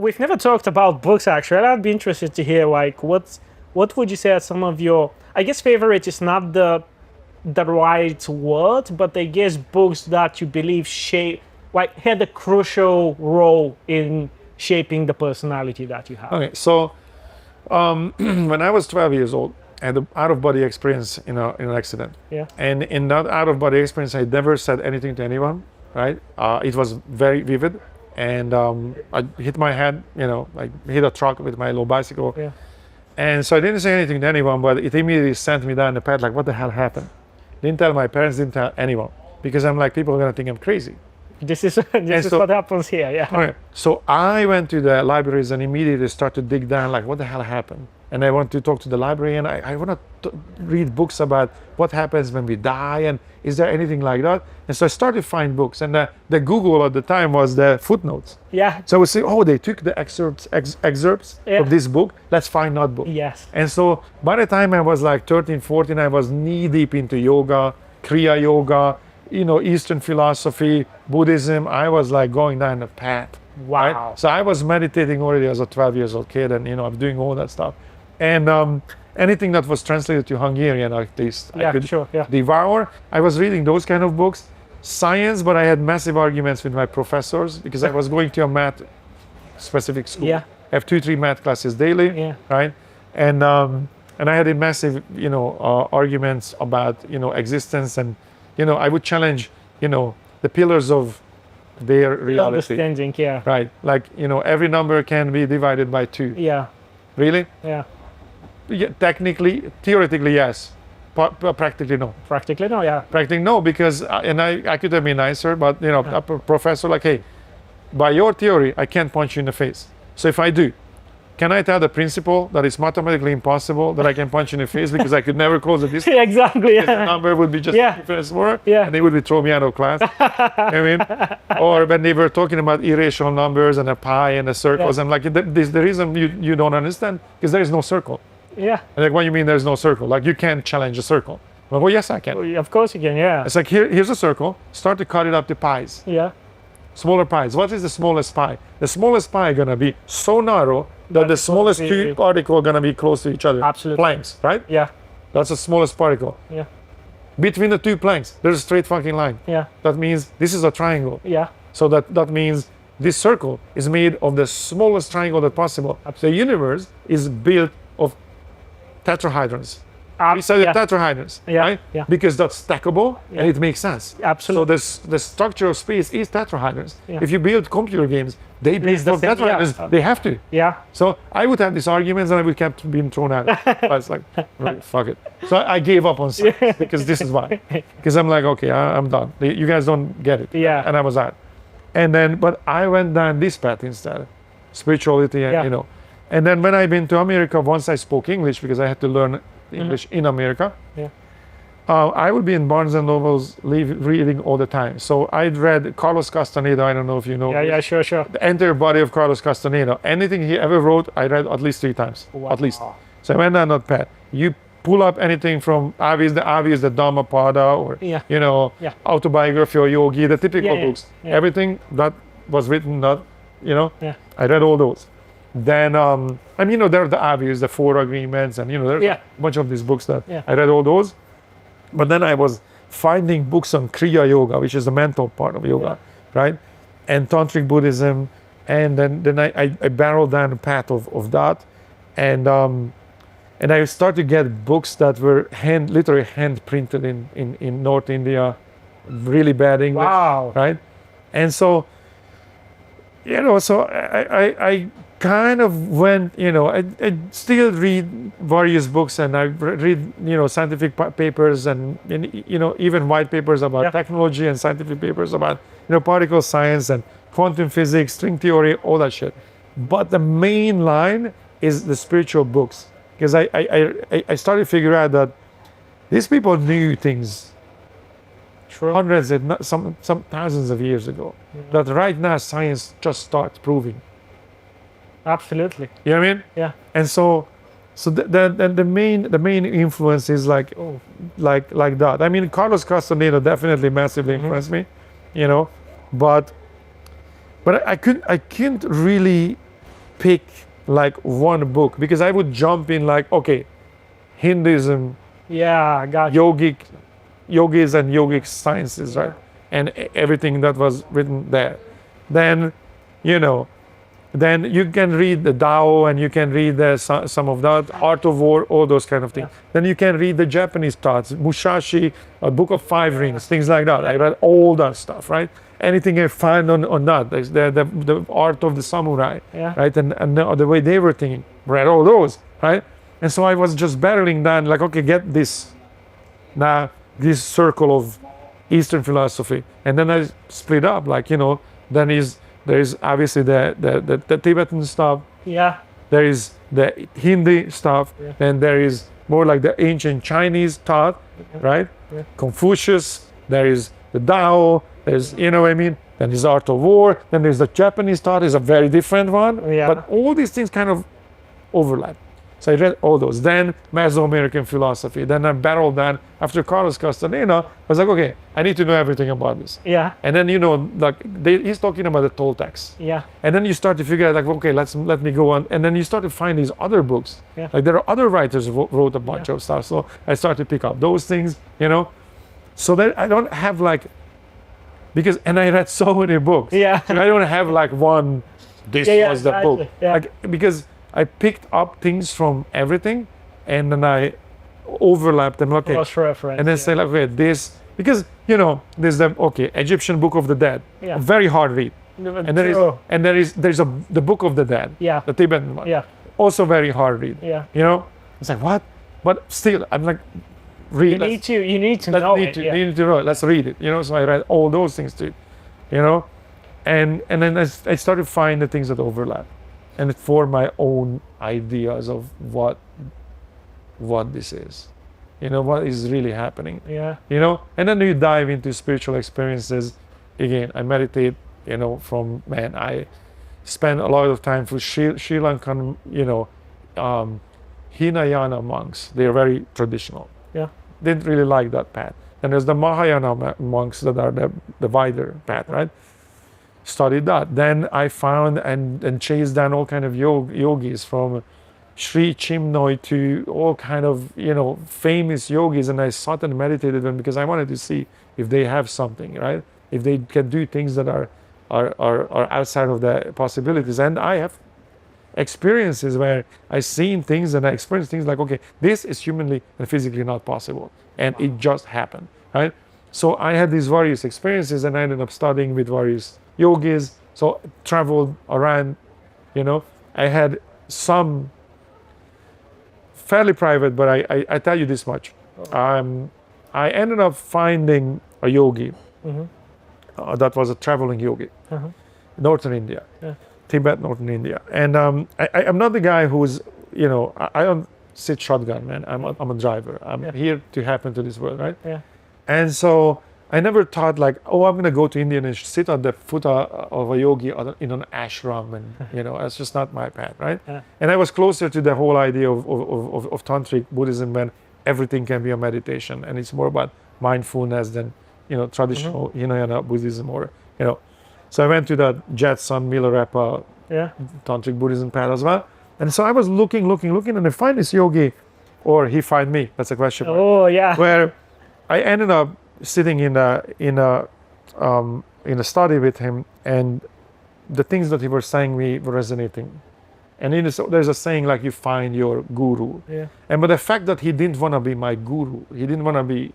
we've never talked about books actually. I'd be interested to hear like what would you say are some of your, I guess favorite is not the right word, but I guess books that you believe had a crucial role in shaping the personality that you have. Okay, so when I was 12 years old, I had an out-of-body experience in an accident. Yeah. And in that out-of-body experience, I never said anything to anyone, right? It was very vivid. And I hit my head, I hit a truck with my little bicycle. Yeah. And so I didn't say anything to anyone, but it immediately sent me down the path, like, what the hell happened? Didn't tell my parents, didn't tell anyone. Because I'm like, people are gonna think I'm crazy. This is what happens here, yeah. Okay. So I went to the libraries and immediately started to dig down, like, what the hell happened? And I want to talk to the librarian. I want to read books about what happens when we die, and is there anything like that? And so I started to find books, and the Google at the time was the footnotes. Yeah. So I would say, oh, they took the excerpts of this book. Let's find that book. Yes. And so by the time I was like 13, 14, I was knee deep into yoga, Kriya yoga, Eastern philosophy, Buddhism. I was like going down the path. Wow. Right? So I was meditating already as a 12 years old kid, and I'm doing all that stuff. And anything that was translated to Hungarian, at least, I could devour. I was reading those kind of books. Science, but I had massive arguments with my professors because I was going to a math specific school. Yeah. I have 2-3 math classes daily, Yeah. right? And I had a massive, arguments about, existence, and, I would challenge, the pillars of their reality. Understanding, yeah. Right, like, every number can be divided by 2. Yeah. Really? Yeah. Yeah, theoretically, yes. Practically, no. Practically, no, yeah. Practically, no, because, and I could have been nicer, but, a professor like, hey, by your theory, I can't punch you in the face. So if I do, can I tell the principal that it's mathematically impossible that I can punch you in the face because I could never close the distance? Exactly, yeah. The number would be just difference more, yeah. and they would throw me out of class. Or when they were talking about irrational numbers and a pi and the circles, I'm like, this the reason you don't understand because there is no circle. Yeah. And like, what do you mean there's no circle? Like, you can't challenge a circle. Well, yes, I can. Of course you can, yeah. It's like, here's a circle. Start to cut it up to pies. Yeah. Smaller pies. What is the smallest pie? The smallest pie is gonna be so narrow that the smallest two particles are gonna be close to each other. Absolutely. Planks, right? Yeah. That's the smallest particle. Yeah. Between the 2 planks, there's a straight fucking line. Yeah. That means this is a triangle. Yeah. So that means this circle is made of the smallest triangle that possible. Absolutely. The universe is built of tetrahedrons. We say tetrahedrons, right? Yeah. Because that's stackable and it makes sense. Absolutely. So the structure of space is tetrahedrons. Yeah. If you build computer games, they build from tetrahedrons. They have to. Yeah. So I would have these arguments and I would kept being thrown out. I was like, right, fuck it. So I gave up on science because this is why. Because I'm like, okay, I'm done. You guys don't get it. Yeah. And I was out. And then, but I went down this path instead, spirituality, and And then when I've been to America, once I spoke English because I had to learn English in America. Yeah. I would be in Barnes and Nobles reading all the time. So I'd read Carlos Castaneda. I don't know if you know. Yeah, sure. The entire body of Carlos Castaneda. Anything he ever wrote, I read at least 3 times. Wow. At least. So I went down that path. You pull up anything from the Dhammapada or autobiography or yogi, the typical books. Yeah. Everything that was written, I read all those. Then, there are the obvious, the 4 agreements, and there's a bunch of these books that I read all those. But then I was finding books on Kriya Yoga, which is the mental part of yoga, right? And Tantric Buddhism, and then I barreled down the path of that, and I started to get books that were literally hand printed in North India, really bad English, right? And so, so I kind of went, I still read various books, and I read, scientific papers and even white papers about technology and scientific papers about, particle science and quantum physics, string theory, all that shit. But the main line is the spiritual books, because I started to figure out that these people knew things hundreds and some thousands of years ago that right now science just starts proving. Absolutely. You know what I mean? Yeah. And so the main influence is like that. I mean, Carlos Castaneda definitely massively influenced me, but I couldn't really pick like one book, because I would jump in like, okay, Hinduism, Yeah, got you. yogis and yogic sciences, right? And everything that was written there. Then, you know, then you can read the Tao, and you can read some of that, Art of War, all those kind of things. Then you can read the Japanese thoughts, Musashi, a Book of Five Rings, things like that. I read all that stuff, right? Anything I find on that, the art of the samurai, right? And the way they were thinking, read all those, right? And so I was just barreling down, like, okay, get this, now this circle of Eastern philosophy. And then I split up, like, you know, then there is obviously the Tibetan stuff. Yeah. There is the Hindi stuff. Yeah. Then there is more like the ancient Chinese thought, right? Yeah. Confucius. There is the Tao. There's, you know what I mean? Then there's Art of War. Then there's the Japanese thought, is a very different one. Yeah. But all these things kind of overlap. So I read all those. Then Mesoamerican philosophy. Then I barreled down after Carlos Castaneda. I was like, okay, I need to know everything about this. Yeah. And then, you know, like he's talking about the Toltecs. Yeah. And then you start to figure out, like, okay, let me go on. And then you start to find these other books. Yeah. Like there are other writers who wrote a bunch of stuff. So I start to pick up those things, you know. So that I don't have like, because, and I read so many books. Yeah. And I don't have like one, this was the book. Yeah. Like, because I picked up things from everything, and then I overlapped them. Okay, cross-reference, and then say like, okay, this, because, you know, there's the Egyptian Book of the Dead, a very hard read, and there's the Book of the Dead, the Tibetan one, also very hard read. You know, it's like, what? But still, I'm like, read. You need to know it. You need to know it. Let's read it. You know, so I read all those things too. You know, and then I started to find the things that overlap, and form my own ideas of what this is, you know, what is really happening. You know, and then you dive into spiritual experiences. Again, I meditate, you know, I spend a lot of time for Sri Lankan, you know, Hinayana monks. They're very traditional. Didn't really like that path. And there's the Mahayana monks that are the wider path, right? Studied that. Then I found and chased down all kind of yogis, from Sri Chinmoy to all kind of, you know, famous yogis, and I sat and meditated them because I wanted to see if they have something, right? If they can do things that are outside of the possibilities. And I have experiences where I seen things and I experienced things like, okay, this is humanly and physically not possible, and it just happened, right? So I had these various experiences, and I ended up studying with various yogis. So traveled around, you know. I had some fairly private, but I tell you this much. I ended up finding a yogi that was a traveling yogi, Northern India, Tibet, Northern India. And I'm not the guy who's, you know, I don't sit shotgun, man. I'm a driver. I'm here to happen to this world, right? And so I never thought like, oh, I'm going to go to India and sit at the foot of a yogi in an ashram, and, you know, that's just not my path, right? And I was closer to the whole idea of tantric Buddhism, when everything can be a meditation, and it's more about mindfulness than, you know, traditional Hinayana Buddhism, or, you know. So I went to that Jetson Milarepa tantric Buddhism path as well. And so I was looking, and I find this yogi, or he find me. That's a question mark. Oh yeah. Where I ended up sitting in a study with him, and the things that he was saying me were resonating. And there's a saying like, you find your guru. And but the fact that he didn't want to be my guru, he didn't want to be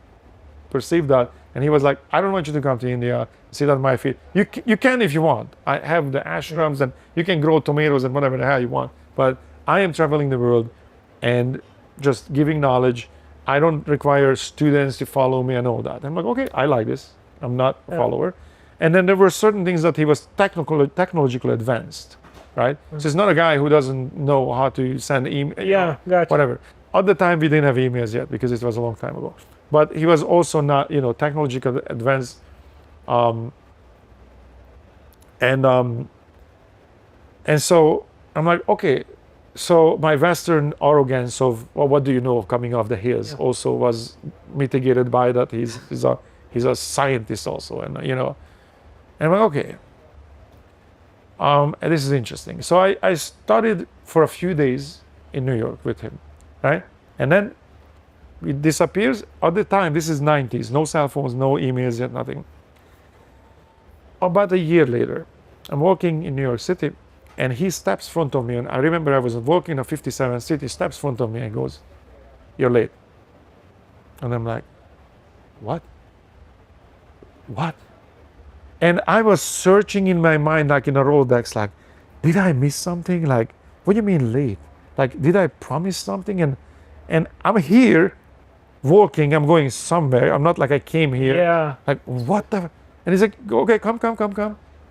perceived that, and he was like, I don't want you to come to India, sit at my feet. You can if you want. I have the ashrams, and you can grow tomatoes and whatever the hell you want. But I am traveling the world and just giving knowledge. I don't require students to follow me and all that. I'm like, okay, I like this. I'm not a follower. And then there were certain things that he was technologically advanced, right? So it's not a guy who doesn't know how to send email, gotcha. whatever. At the time, we didn't have emails yet, because it was a long time ago. But he was also not, you know, technologically advanced. And so I'm like, okay. So my Western arrogance of, well, what do you know of coming off the hills, also was mitigated by that he's a scientist also, and, you know, and I'm like, okay. And this is interesting. So I studied for a few days in New York with him, right? And then it disappears. At the time, this is 90s, no cell phones, no emails, yet nothing. About a year later, I'm walking in New York City, and he steps in front of me. And I remember I was walking on 57th Street. He steps in front of me and goes, "You're late." And I'm like, "What? What?" And I was searching in my mind, like in a Rolodex, like, did I miss something? Like, what do you mean late? Like, did I promise something? And I'm here walking, I'm going somewhere. I'm not like I came here. Yeah. Like, what the? And he's like, "Okay, come.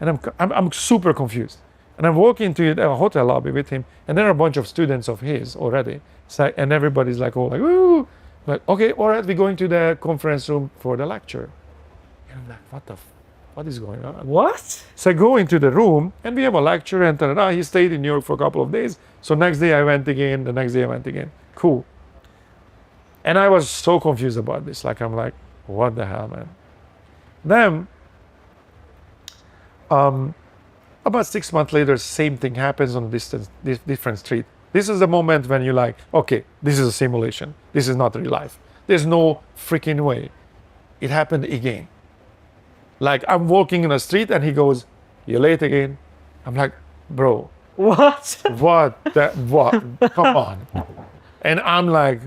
And I'm super confused. And I'm walking to a hotel lobby with him, and there are a bunch of students of his already. So, and everybody's like, all like, "Woo!" Like, "Okay, all right, we're going to the conference room for the lecture." And I'm like, what is going on? What? So I go into the room, and we have a lecture, and he stayed in New York for a couple of days. So next day I went again, the next day I went again. Cool. And I was so confused about this. Like, I'm like, what the hell, man? Then, about 6 months later, same thing happens on a different street. This is the moment when you're like, okay, this is a simulation. This is not real life. There's no freaking way. It happened again. Like, I'm walking in the street and he goes, "You're late again." I'm like, "Bro, What? what? Come on." And I'm like,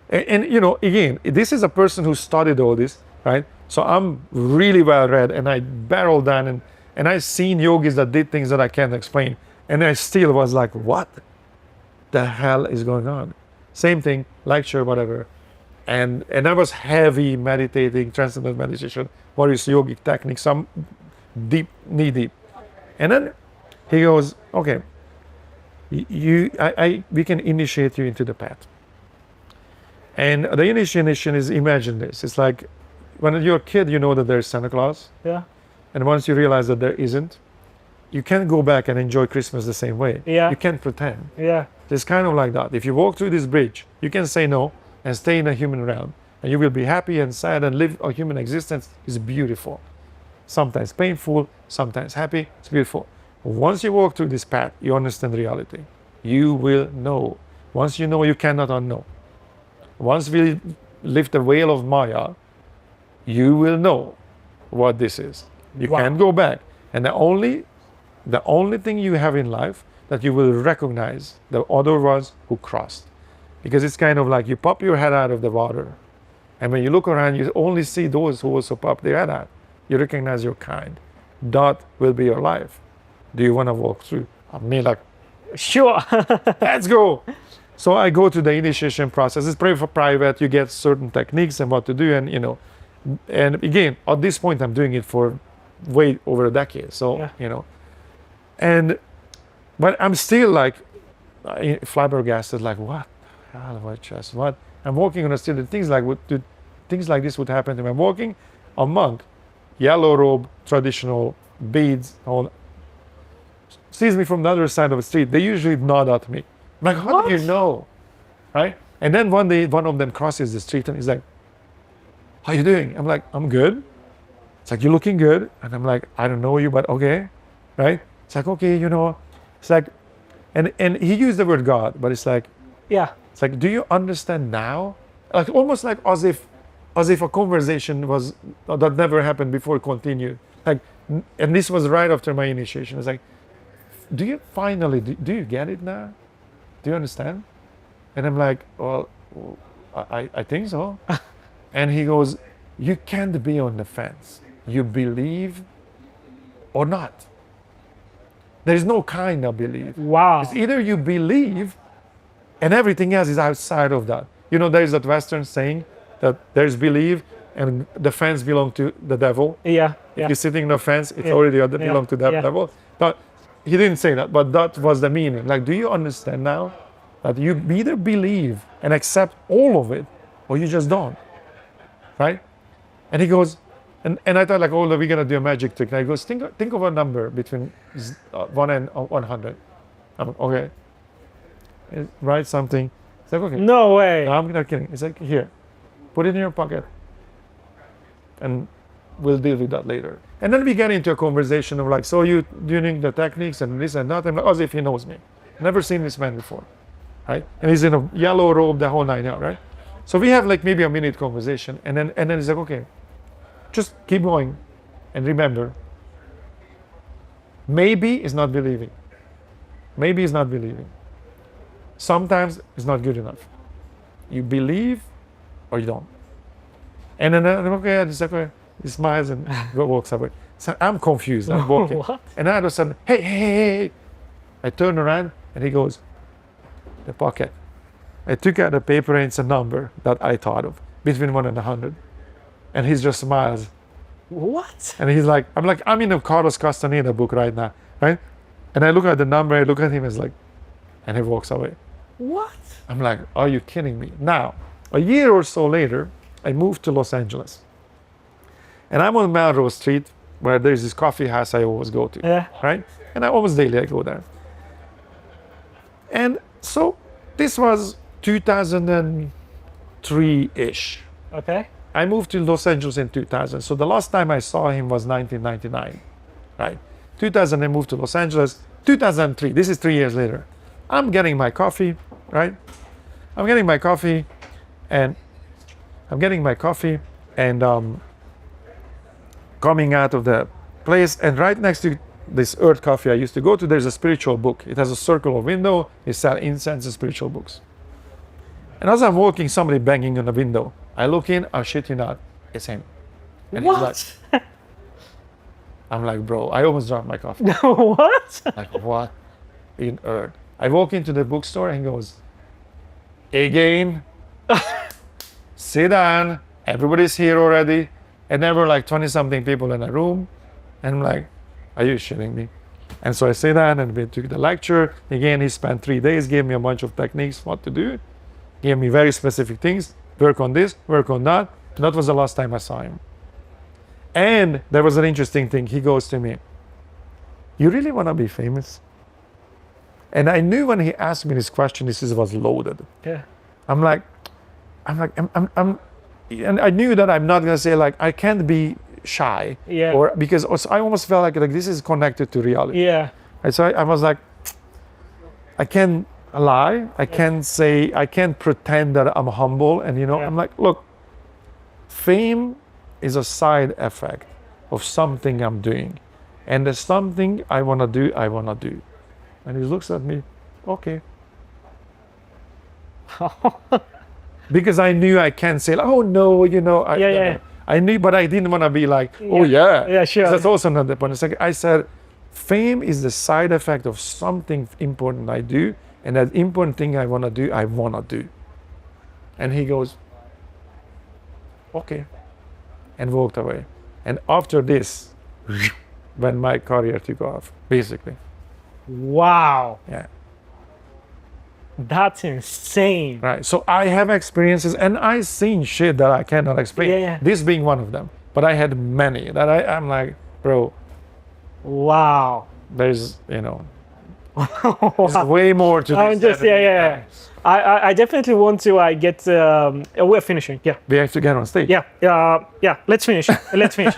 and you know, again, this is a person who studied all this, right? So I'm really well read, and I barreled down, and I've seen yogis that did things that I can't explain. And I still was like, what the hell is going on? Same thing, lecture, whatever. And I was heavy meditating, transcendental meditation, various yogic techniques, some deep, knee deep. And then he goes, "Okay, we can initiate you into the path." And the initiation is, imagine this. It's like when you're a kid, you know that there's Santa Claus. Yeah. And once you realize that there isn't, you can't go back and enjoy Christmas the same way. Yeah. You can't pretend. Yeah. It's kind of like that. If you walk through this bridge, you can say no and stay in a human realm. And you will be happy and sad and live a human existence. Is beautiful. Sometimes painful, sometimes happy. It's beautiful. Once you walk through this path, you understand reality. You will know. Once you know, you cannot unknow. Once we lift the veil of Maya, you will know what this is. You can't go back. And the only thing you have in life that you will recognize the other ones who crossed. Because it's kind of like you pop your head out of the water. And when you look around, you only see those who also pop their head out. You recognize your kind. That will be your life. Do you want to walk through? I mean, like, sure. Let's go. So I go to the initiation process. It's private. You get certain techniques and what to do. And, you know, and again, at this point, I'm doing it for way over a decade. So, Yeah. you know, but I'm still like flabbergasted, like, what the hell, what? I'm walking on a street, and things like this would happen to me. I'm walking, a monk, yellow robe, traditional beads, all, sees me from the other side of the street. They usually nod at me. I'm like, how do you know? Right? And then one day, one of them crosses the street and he's like, "How you doing?" I'm like, "I'm good." It's like, "You're looking good." And I'm like, "I don't know you, but okay." Right? It's like, "Okay, you know." It's like, and he used the word God, but it's like, Yeah. it's like, "Do you understand now?" Like almost like as if a conversation was that never happened before continued. Like, and this was right after my initiation. It's like, "Do you finally do you get it now? Do you understand?" And I'm like, "Well, I think so." And he goes, "You can't be on the fence. You believe or not. There is no kind of belief. Wow. It's either you believe and everything else is outside of that." You know, there is that Western saying that there's belief and the fence belongs to the devil. Yeah. If you're sitting on the fence, it's already belong to that devil. But he didn't say that, but that was the meaning. Like, do you understand now that you either believe and accept all of it or you just don't? Right? And he goes, and I thought like, "Oh, we're gonna do a magic trick." And he goes, think of a number between 1 and 100. I'm like, "Okay." Write something. It's like, "Okay." No way. No, I'm not kidding. It's like, "Here, put it in your pocket and we'll deal with that later. And then we get into a conversation of like, so you doing the techniques and this and that, and as if he knows me. Never seen this man before, right? And he's in a yellow robe, the whole 9 yards, right? So we have like maybe a minute conversation, and then he's like, okay, just keep going, and remember, maybe is not believing. Maybe is not believing. Sometimes it's not good enough. You believe or you don't. And then I'm okay, it's okay. He smiles and walks away. So I'm confused. I'm walking. What? And all of a sudden, hey. I turn around and he goes, the pocket. I took out the paper and it's a number that I thought of, between 1 and 100. And he just smiles. What? And he's like, I'm in a Carlos Castaneda book right now, right? And I look at the number, I look at him, it's like, and he walks away. What? I'm like, are you kidding me? Now, a year or so later, I moved to Los Angeles. And I'm on Melrose Street, where there's this coffee house I always go to, right? And I almost daily I go there. And so this was 2003-ish. Okay. I moved to Los Angeles in 2000. So the last time I saw him was 1999, right? 2000 I moved to Los Angeles. 2003, this is 3 years later. I'm getting my coffee, right? I'm getting my coffee and coming out of the place, and right next to this Earth Coffee I used to go to, there's a spiritual book. It has a circle of window. They sell incense and spiritual books. And as I'm walking, somebody banging on the window. I look in, I shit you not, it's him. And what? He's like, I'm like, bro, I almost dropped my coffee. What? Like, what in earth? I walk into the bookstore and he goes, again, sit down, everybody's here already. And there were like 20-something people in a room. And I'm like, are you shitting me? And so I sit down and we took the lecture. Again, he spent 3 days, gave me a bunch of techniques, what to do. Gave me very specific things, work on this, work on that. And that was the last time I saw him. And there was an interesting thing. He goes to me, you really want to be famous? And I knew when he asked me this question, this was loaded. Yeah. I'm like, and I knew that I'm not going to say like, I can't be shy. Yeah. Or because also I almost felt like this is connected to reality. Yeah. And so I was like, I can't lie. I can't say, I can't pretend that I'm humble. And I'm like, look, fame is a side effect of something I'm doing. And there's something I want to do, And he looks at me, okay. Because I knew I can't say, oh no, I knew, but I didn't want to be like, oh yeah. Yeah, sure. That's also not the point. It's like I said, fame is the side effect of something important I do, and that important thing I want to do. And he goes, okay, and walked away. And after this, when my career took off, basically. Wow. Yeah. That's insane. Right. So I have experiences and I've seen shit that I cannot explain. Yeah. This being one of them. But I had many that I'm like, bro. Wow. There's, there's way more to this. I definitely want to get. We're finishing. Yeah. We have to get on stage. Yeah. Let's finish. Let's finish.